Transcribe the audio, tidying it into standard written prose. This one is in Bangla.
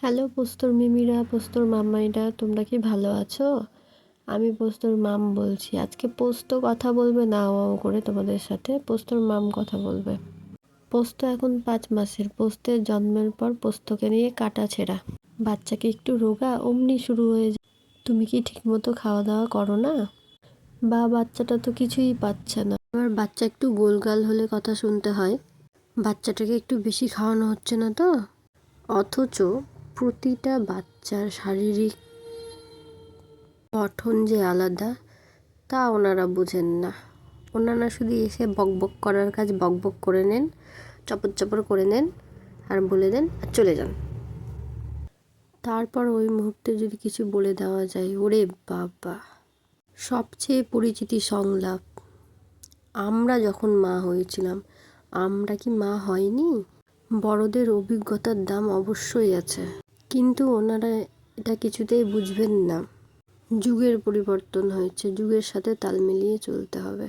হ্যালো পোস্তর মিমিরা, পোস্তর মাম্মাইরা, তোমরা কি ভালো আছো? আমি পোস্তর মাম বলছি। আজকে পোস্ত কথা বলবে না করে তোমাদের সাথে। পোস্তর মাম কথা বলবে। পোস্ত এখন 5 মাসের। পোস্তের জন্মের পর পোস্তকে নিয়ে কাটা ছেঁড়া। বাচ্চাকে একটু রোগা অমনি শুরু হয়ে যায়। তুমি কি ঠিকমতো খাওয়া দাওয়া করো না? বা বাচ্চাটা তো কিছুই পাচ্ছে না। এবার বাচ্চা একটু গোলগাল হলে কথা শুনতে হয়। বাচ্চাটাকে একটু বেশি খাওয়ানো হচ্ছে না তো? অথচ প্রতিটা বাচ্চার শারীরিক গঠন যে আলাদা তা ওনারা বোঝেন না। ওনারা শুধু এসে বকবক করার কাজ বকবক করে নেন, চপর চপর করে নেন আর বলে দেন আর চলে যান। তারপর ওই মুহূর্তে যদি কিছু বলে দেওয়া যায়, ওরে বাবা! সবচেয়ে পরিচিতি সংলাপ, আমরা যখন মা হয়েছিলাম, আমরা কি মা হয়নি? বড়দের অভিজ্ঞতার দাম অবশ্যই আছে, কিন্তু ওনারা এটা কিছুতেই বুঝবেন না। যুগের পরিবর্তন হয়েছে, যুগের সাথে তাল মিলিয়ে চলতে হবে।